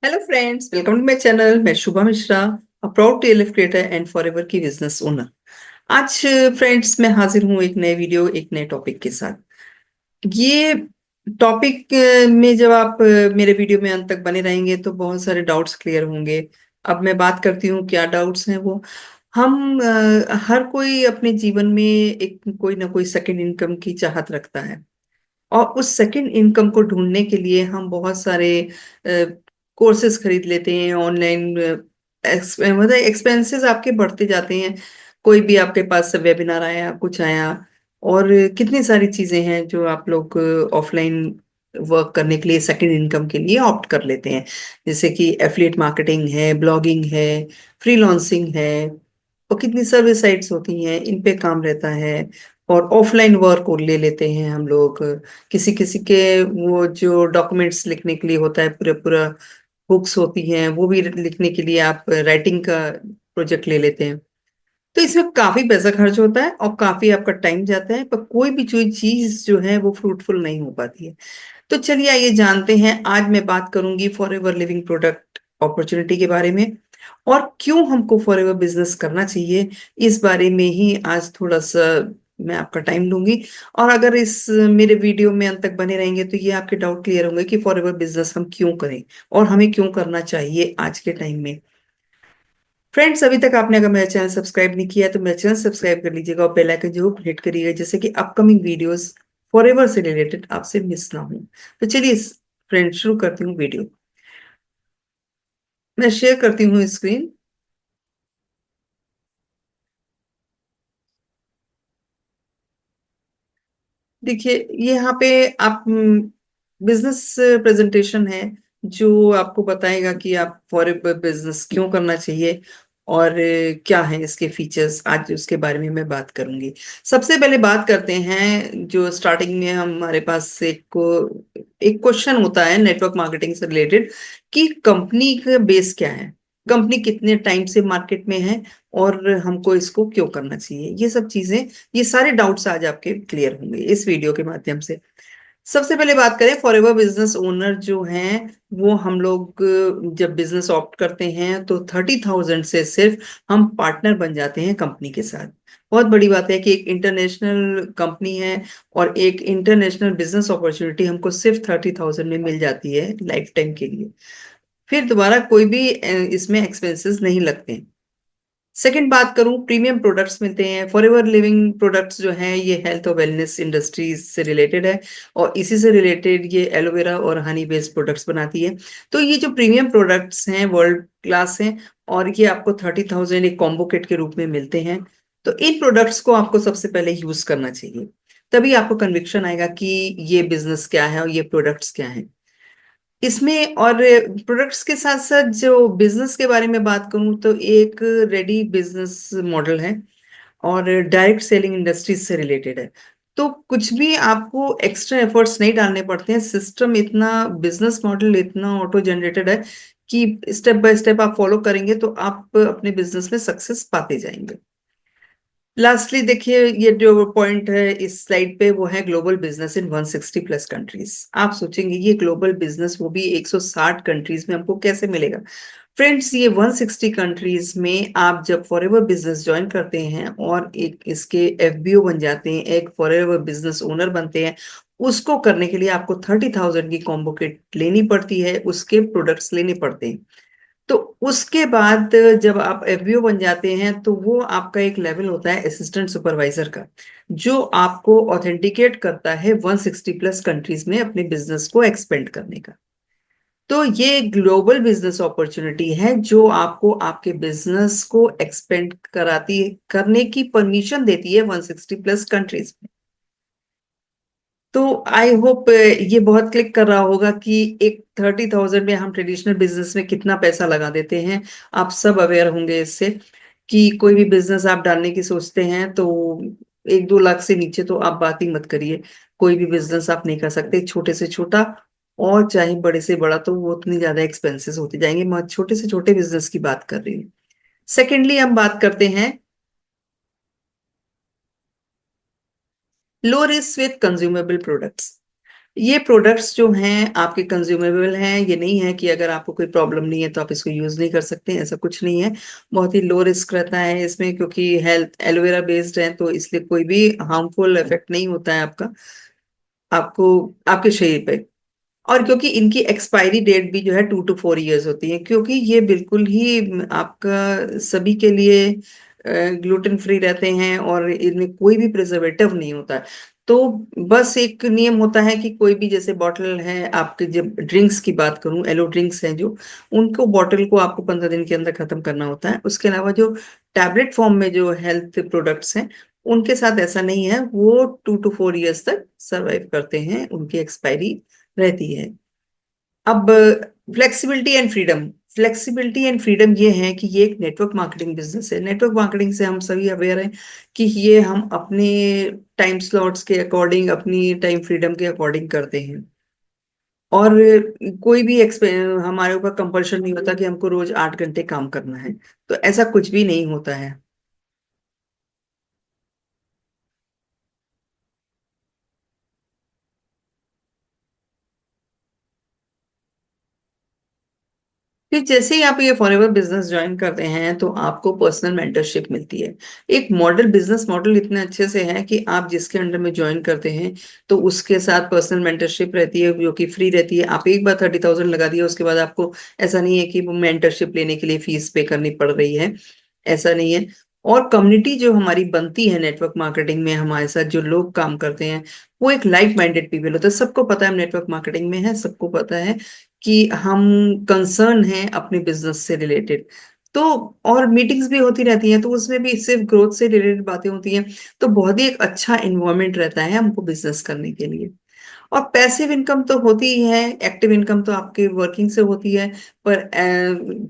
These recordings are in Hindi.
Hello friends, welcome to my channel. मैं Shubha Mishra, a proud TLF creator and forever की बिजनेस ओनर। आज फ्रेंड्स मैं हाजिर हूँ एक नए वीडियो, एक नए टॉपिक के साथ। ये टॉपिक में जब आप मेरे वीडियो में अंत तक बने रहेंगे तो बहुत सारे डाउट्स क्लियर होंगे। अब मैं बात करती हूँ क्या डाउट्स हैं वो। हम हर कोई अपने जीवन में एक कोई ना कोई सेकंड इनकम की चाहत रखता है, और उस सेकंड इनकम को ढूंढने के लिए हम बहुत सारे कोर्सेज खरीद लेते हैं ऑनलाइन। मतलब एक्सपेंसेस आपके बढ़ते जाते हैं। कोई भी आपके पास वेबिनार आया, कुछ आया, और कितनी सारी चीजें हैं जो आप लोग ऑफलाइन वर्क करने के लिए सेकंड इनकम के लिए ऑप्ट कर लेते हैं। जैसे कि एफिलिएट मार्केटिंग है, ब्लॉगिंग है, फ्रीलांसिंग है, और कितनी सर्विस साइट्स होती हैं, इन पे काम रहता है। और ऑफलाइन वर्क को ले लेते हैं हम लोग। किसी किसी के वो जो डॉक्यूमेंट्स लिखने के लिए होता है, पूरा पूरा बुक्स होती हैं, वो भी लिखने के लिए आप राइटिंग का प्रोजेक्ट ले लेते हैं। तो इसमें काफी पैसा खर्च होता है और काफी आपका टाइम जाता है, पर कोई भी जो चीज जो है वो फ्रूटफुल नहीं हो पाती है। तो चलिए आइए जानते हैं। आज मैं बात करूंगी for ever living product opportunity के बारे में, और क्यों हमको फॉर एवर बिजनेस करना चाहिए, इस बारे में ही आज थोड़ा सा मैं आपका टाइम लूंगी। और अगर इस मेरे वीडियो में अंत तक बने रहेंगे तो ये आपके डाउट क्लियर होंगे कि फॉर एवर बिजनेस हम क्यों करें और हमें क्यों करना चाहिए आज के टाइम में। फ्रेंड्स, अभी तक आपने अगर मेरा चैनल सब्सक्राइब नहीं किया तो मेरा चैनल सब्सक्राइब कर लीजिएगा और बेल आइकन जरूर हिट करिएगा, जैसे कि अपकमिंग वीडियोस फॉरएवर से रिलेटेड आपसे मिस ना हो। तो चलिए फ्रेंड्स, शुरू करती हूँ वीडियो। मैं शेयर करती हूँ स्क्रीन। देखिए, ये यहाँ पे आप बिजनेस प्रेजेंटेशन है जो आपको बताएगा कि आप फॉरेन बिजनेस क्यों करना चाहिए और क्या है इसके फीचर्स। आज उसके बारे में मैं बात करूंगी। सबसे पहले बात करते हैं, जो स्टार्टिंग में हमारे पास एक क्वेश्चन होता है नेटवर्क मार्केटिंग से रिलेटेड, कि कंपनी का बेस क्या है, कंपनी कितने टाइम से मार्केट में है, और हमको इसको क्यों करना चाहिए। ये सब चीजें, ये सारे डाउट्स आज आपके क्लियर होंगे इस वीडियो के माध्यम से। सबसे पहले बात करें, फॉरएवर बिजनेस ओनर जो हैं, वो हम लोग जब बिजनेस ऑप्ट करते हैं तो 30,000 से सिर्फ हम पार्टनर बन जाते हैं कंपनी के साथ। बहुत बड़ी बात है कि एक इंटरनेशनल कंपनी है और एक इंटरनेशनल बिजनेस अपॉर्चुनिटी हमको सिर्फ 30,000 में मिल जाती है लाइफ टाइम के लिए। फिर दोबारा कोई भी इसमें एक्सपेंसेस नहीं लगते। सेकंड बात करूं, प्रीमियम प्रोडक्ट्स मिलते हैं। फॉरएवर लिविंग प्रोडक्ट्स जो हैं ये हेल्थ और वेलनेस इंडस्ट्रीज से रिलेटेड है, और इसी से रिलेटेड ये एलोवेरा और हनी बेस्ड प्रोडक्ट्स बनाती है। तो ये जो प्रीमियम प्रोडक्ट्स हैं वर्ल्ड क्लास हैं, और ये आपको 30,000 एक कॉम्बो किट के रूप में मिलते हैं। तो इन प्रोडक्ट्स को आपको सबसे पहले यूज करना चाहिए, तभी आपको कन्विक्शन आएगा कि ये बिजनेस क्या है और ये प्रोडक्ट्स क्या है इसमें। और प्रोडक्ट्स के साथ साथ जो बिजनेस के बारे में बात करूं तो एक रेडी बिजनेस मॉडल है और डायरेक्ट सेलिंग इंडस्ट्रीज से रिलेटेड है। तो कुछ भी आपको एक्स्ट्रा एफर्ट्स नहीं डालने पड़ते हैं। सिस्टम इतना, बिजनेस मॉडल इतना ऑटो जनरेटेड है कि स्टेप बाय स्टेप आप फॉलो करेंगे तो आप अपने बिजनेस में सक्सेस पाते जाएंगे। लास्टली देखिए, ये जो पॉइंट है इस स्लाइड पे वो है global business in 160 plus countries. आप सोचेंगे ये ग्लोबल बिजनेस, वो भी 160 कंट्रीज में, हमको कैसे मिलेगा। फ्रेंड्स, ये 160 कंट्रीज में आप जब फॉरएवर बिजनेस ज्वाइन करते हैं और एक इसके एफबीओ बन जाते हैं, एक फॉरएवर बिजनेस ओनर बनते हैं, उसको करने के लिए आपको 30,000 की कॉम्बो किट लेनी पड़ती है, उसके प्रोडक्ट्स लेने पड़ते हैं। तो उसके बाद जब आप एफबीओ बन जाते हैं तो वो आपका एक लेवल होता है असिस्टेंट सुपरवाइजर का, जो आपको ऑथेंटिकेट करता है 160 प्लस कंट्रीज में अपने बिजनेस को एक्सपेंड करने का। तो ये ग्लोबल बिजनेस अपॉर्चुनिटी है जो आपको आपके बिजनेस को एक्सपेंड कराती करने की परमिशन देती है 160 प्लस कंट्रीज में। तो आई होप ये बहुत क्लिक कर रहा होगा कि एक 30,000 में हम ट्रेडिशनल बिजनेस में कितना पैसा लगा देते हैं। आप सब अवेयर होंगे इससे, कि कोई भी बिजनेस आप डालने की सोचते हैं तो 1-2 लाख से नीचे तो आप बात ही मत करिए। कोई भी बिजनेस आप नहीं कर सकते, छोटे से छोटा और चाहे बड़े से बड़ा, तो वो उतनी ज्यादा एक्सपेंसेस होते जाएंगे। मैं छोटे से छोटे बिजनेस की बात कर रही हूँ। सेकेंडली हम बात करते हैं low risk with consumable products. ये प्रोडक्ट्स जो हैं आपके कंज्यूमेबल हैं, ये नहीं है कि अगर आपको कोई प्रॉब्लम नहीं है तो आप इसको यूज नहीं कर सकते, ऐसा कुछ नहीं है। बहुत ही लो रिस्क रहता है इसमें, क्योंकि हेल्थ एलोवेरा बेस्ड है तो इसलिए कोई भी हार्मफुल इफेक्ट नहीं होता है आपका, आपको, आपके शरीर पे। और क्योंकि इनकी एक्सपायरी डेट भी जो है 2 to 4 years होती है, क्योंकि ये बिल्कुल ही आपका सभी के लिए ग्लूटेन फ्री रहते हैं और इनमें कोई भी प्रिजर्वेटिव नहीं होता है। तो बस एक नियम होता है कि कोई भी जैसे बॉटल है आपके, जब ड्रिंक्स की बात करूं, एलो ड्रिंक्स हैं जो, उनको बॉटल को आपको 15 दिन के अंदर खत्म करना होता है। उसके अलावा जो टैबलेट फॉर्म में जो हेल्थ प्रोडक्ट्स हैं, उनके साथ ऐसा नहीं है, वो 2 to 4 years तक सरवाइव करते हैं, उनकी एक्सपायरी रहती है। अब flexibility and freedom, flexibility and freedom ये है कि ये एक नेटवर्क मार्केटिंग बिजनेस है। नेटवर्क मार्केटिंग से हम सभी अवेयर हैं कि ये हम अपने टाइम स्लॉट्स के अकॉर्डिंग, अपनी टाइम फ्रीडम के अकॉर्डिंग करते हैं। और कोई भी हमारे ऊपर कंपल्शन नहीं होता कि हमको रोज 8 घंटे काम करना है, तो ऐसा कुछ भी नहीं होता है। फिर जैसे ही आप ये फॉरएवर बिजनेस ज्वाइन करते हैं तो आपको पर्सनल मेंटरशिप मिलती है। एक मॉडल, बिजनेस मॉडल इतने अच्छे से है कि आप जिसके अंडर में ज्वाइन करते हैं तो उसके साथ पर्सनल मेंटरशिप रहती है जो कि फ्री रहती है। आप एक बार 30,000 लगा दिए, उसके बाद आपको ऐसा नहीं है कि वो मेंटरशिप लेने के लिए फीस पे करनी पड़ रही है, ऐसा नहीं है। और कम्युनिटी जो हमारी बनती है नेटवर्क मार्केटिंग में, हमारे साथ जो लोग काम करते हैं वो एक लाइक माइंडेड पीपल होते हैं। सबको पता है हम नेटवर्क मार्केटिंग में है, सबको पता है कि हम कंसर्न हैं अपने बिजनेस से रिलेटेड। तो और मीटिंग्स भी होती रहती हैं, तो उसमें भी सिर्फ ग्रोथ से रिलेटेड बातें होती हैं। तो बहुत ही एक अच्छा इन्वायरमेंट रहता है हमको बिजनेस करने के लिए। और पैसिव इनकम तो होती ही है, एक्टिव इनकम तो आपके वर्किंग से होती है। पर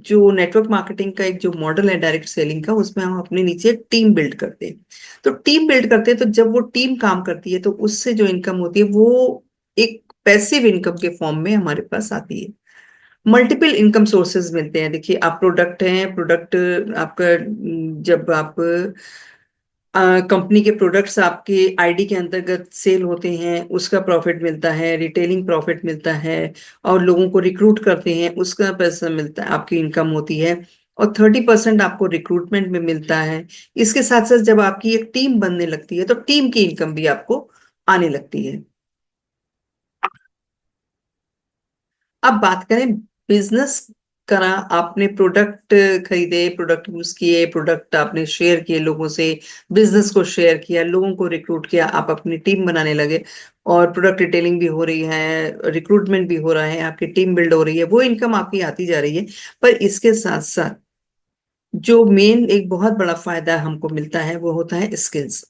जो नेटवर्क मार्केटिंग का एक जो मॉडल है डायरेक्ट सेलिंग का, उसमें हम अपने नीचे टीम बिल्ड करते हैं। तो टीम बिल्ड करते हैं, तो जब वो टीम काम करती है तो उससे जो इनकम होती है वो एक पैसिव इनकम के फॉर्म में हमारे पास आती है। मल्टीपल इनकम सोर्सेज मिलते हैं। देखिए, आप प्रोडक्ट हैं, प्रोडक्ट आपका जब आप कंपनी के प्रोडक्ट्स आपके आईडी के अंतर्गत सेल होते हैं, उसका प्रॉफिट मिलता है, रिटेलिंग प्रॉफिट मिलता है, और लोगों को रिक्रूट करते हैं उसका पैसा मिलता है, आपकी इनकम होती है। और 30% आपको रिक्रूटमेंट में मिलता है। इसके साथ साथ जब आपकी एक टीम बनने लगती है तो टीम की इनकम भी आपको आने लगती है। अब बात करें बिजनेस करा, आपने प्रोडक्ट खरीदे, प्रोडक्ट यूज किए, प्रोडक्ट आपने शेयर किए लोगों से, बिजनेस को शेयर किया, लोगों को रिक्रूट किया, आप अपनी टीम बनाने लगे, और प्रोडक्ट रिटेलिंग भी हो रही है, रिक्रूटमेंट भी हो रहा है, आपकी टीम बिल्ड हो रही है, वो इनकम आपकी आती जा रही है। पर इसके साथ साथ जो मेन एक बहुत बड़ा फायदा हमको मिलता है वो होता है स्किल्स।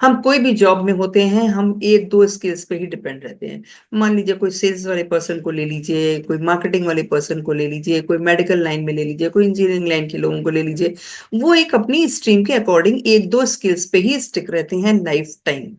हम कोई भी जॉब में होते हैं, हम एक दो स्किल्स पे ही डिपेंड रहते हैं। मान लीजिए कोई सेल्स वाले पर्सन को ले लीजिए, कोई मार्केटिंग वाले पर्सन को ले लीजिए, कोई मेडिकल लाइन में ले लीजिए, कोई इंजीनियरिंग लाइन के लोगों को ले लीजिए। वो एक अपनी स्ट्रीम के अकॉर्डिंग एक दो स्किल्स पे ही स्टिक रहते हैं लाइफ टाइम।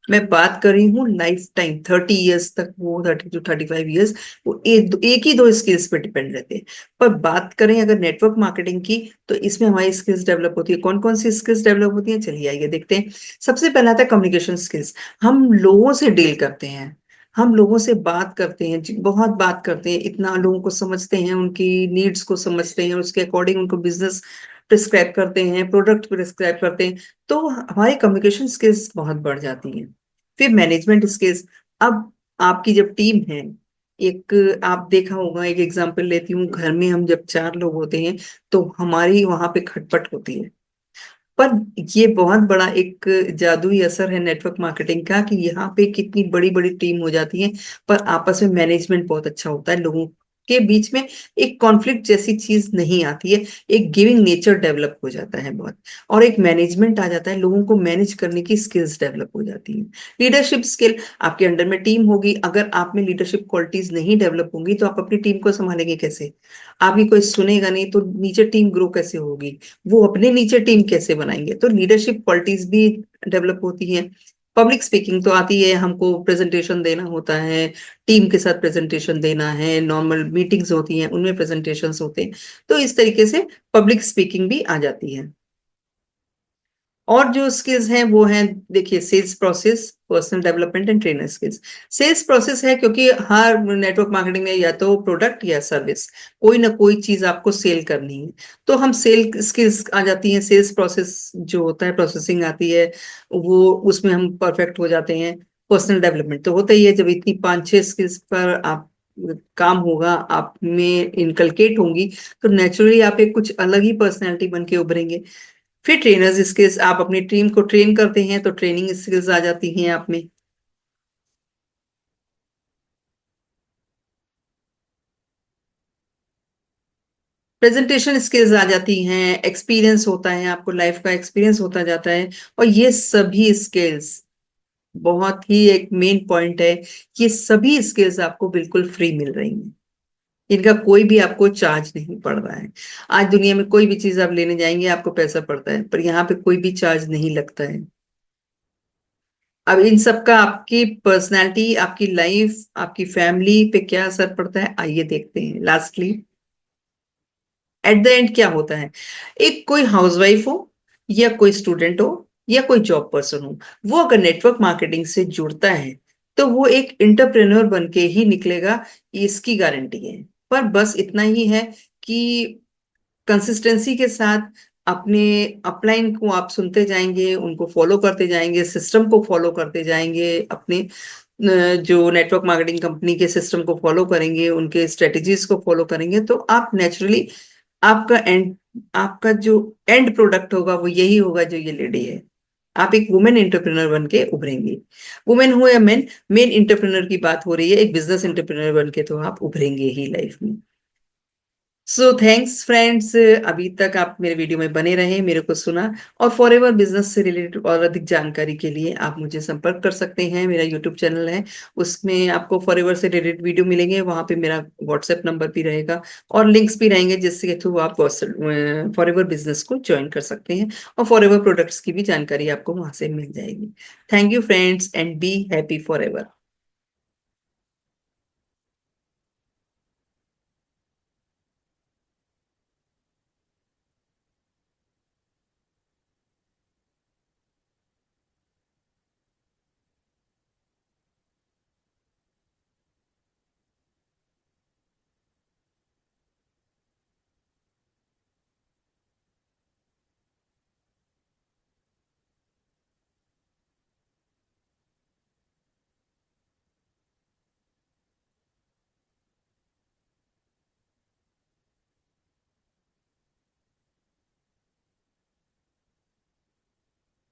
मैं बात कर रही हूँ लाइफ टाइम, 30 years तक, वो 30 to 35 years, वो एक ही दो स्किल्स पे डिपेंड रहते हैं। पर बात करें अगर नेटवर्क मार्केटिंग की, तो इसमें हमारी स्किल्स डेवलप होती है। कौन कौन सी स्किल्स डेवलप होती हैं, चलिए आइए देखते हैं। सबसे पहला आता है कम्युनिकेशन स्किल्स। हम लोगों से डील करते हैं, हम लोगों से बात करते हैं, बहुत बात करते हैं, इतना लोगों को समझते हैं, उनकी नीड्स को समझते हैं, उसके अकॉर्डिंग उनको बिजनेस प्रिस्क्राइब करते हैं, प्रोडक्ट प्रिस्क्राइब करते हैं। तो हमारी कम्युनिकेशन स्किल्स बहुत बढ़ जाती हैं। फिर मैनेजमेंट स्किल्स। अब आपकी जब टीम है, एक आप देखा होगा, एक एग्जांपल लेती हूँ, घर में हम जब 4 लोग होते हैं तो हमारी वहां पे खटपट होती है। पर ये बहुत बड़ा एक जादुई असर है नेटवर्क मार्केटिंग का कि यहाँ पे कितनी बड़ी बड़ी टीम हो जाती है, पर आपस में मैनेजमेंट बहुत अच्छा होता है, लोगों के बीच में एक कॉन्फ्लिक्ट जैसी चीज नहीं आती है, एक गिविंग नेचर डेवलप हो जाता है बहुत, और एक मैनेजमेंट आ जाता है, लोगों को मैनेज करने की स्किल्स डेवलप हो जाती हैं। लीडरशिप स्किल, आपके अंडर में टीम होगी, अगर आप में लीडरशिप क्वालिटीज नहीं डेवलप होंगी तो आप अपनी टीम को संभालेंगे कैसे? आपकी कोई सुनेगा नहीं तो नीचे टीम ग्रो कैसे होगी? वो अपने नीचे टीम कैसे बनाएंगे? तो लीडरशिप क्वालिटीज भी डेवलप होती हैं। पब्लिक स्पीकिंग तो आती है हमको, प्रेजेंटेशन देना होता है, टीम के साथ प्रेजेंटेशन देना है, नॉर्मल मीटिंग्स होती हैं उनमें प्रेजेंटेशंस होते हैं। तो इस तरीके से पब्लिक स्पीकिंग भी आ जाती है। और जो स्किल्स हैं वो हैं, देखिए, sales process, personal development and trainer skills. Sales process है क्योंकि हर नेटवर्क मार्केटिंग में या तो प्रोडक्ट या सर्विस, कोई ना कोई चीज आपको सेल करनी है, तो हम सेल स्किल्स आ जाती हैं। सेल्स प्रोसेस जो होता है, प्रोसेसिंग आती है, वो उसमें हम परफेक्ट हो जाते हैं। पर्सनल डेवलपमेंट तो होता ही है, जब इतनी 5-6 स्किल्स पर आप काम होगा, आप में इनकलकेट होंगी, तो नेचुरली आप एक कुछ अलग ही पर्सनैलिटी बन के उभरेंगे। फिर ट्रेनर्स स्किल्स, आप अपनी टीम को ट्रेन करते हैं तो ट्रेनिंग स्किल्स आ जाती हैं आप में। प्रेजेंटेशन स्किल्स आ जाती हैं, एक्सपीरियंस होता है, आपको लाइफ का एक्सपीरियंस होता जाता है। और ये सभी स्किल्स, बहुत ही एक मेन पॉइंट है, ये सभी स्किल्स आपको बिल्कुल फ्री मिल रही हैं। इनका कोई भी आपको चार्ज नहीं पड़ रहा है। आज दुनिया में कोई भी चीज आप लेने जाएंगे आपको पैसा पड़ता है, पर यहाँ पे कोई भी चार्ज नहीं लगता है। अब इन सब का आपकी पर्सनालिटी, आपकी लाइफ, आपकी फैमिली पे क्या असर पड़ता है, आइए देखते हैं। लास्टली, एट द एंड क्या होता है, एक कोई हाउसवाइफ हो या कोई स्टूडेंट हो या कोई जॉब पर्सन हो, वो अगर नेटवर्क मार्केटिंग से जुड़ता है तो वो एक इंटरप्रेन्योर बन के ही निकलेगा, इसकी गारंटी है। पर बस इतना ही है कि कंसिस्टेंसी के साथ अपने अपलाइन को आप सुनते जाएंगे, उनको फॉलो करते जाएंगे, सिस्टम को फॉलो करते जाएंगे, अपने जो नेटवर्क मार्केटिंग कंपनी के सिस्टम को फॉलो करेंगे, उनके स्ट्रेटजीज को फॉलो करेंगे, तो आप नेचुरली, आपका एंड, आपका जो एंड प्रोडक्ट होगा वो यही होगा जो ये लेडी है। आप एक वुमेन एंटरप्रेन्योर बन के उभरेंगे। वुमेन हो या मेन, मेन एंटरप्रेन्योर की बात हो रही है, एक बिजनेस एंटरप्रेन्योर बन के तो आप उभरेंगे ही लाइफ में। सो थैंक्स फ्रेंड्स, अभी तक आप मेरे वीडियो में बने रहे, मेरे को सुना। और फॉर एवर बिजनेस से रिलेटेड और अधिक जानकारी के लिए आप मुझे संपर्क कर सकते हैं। मेरा यूट्यूब चैनल है, उसमें आपको फॉर एवर से रिलेटेड वीडियो मिलेंगे, वहां पे मेरा व्हाट्सएप नंबर भी रहेगा और लिंक्स भी रहेंगे, जिसके थ्रू आप फॉर एवर बिजनेस को ज्वाइन कर सकते हैं। और फॉर एवर प्रोडक्ट्स की भी जानकारी आपको वहां से मिल जाएगी। Thank you friends, and be happy for ever.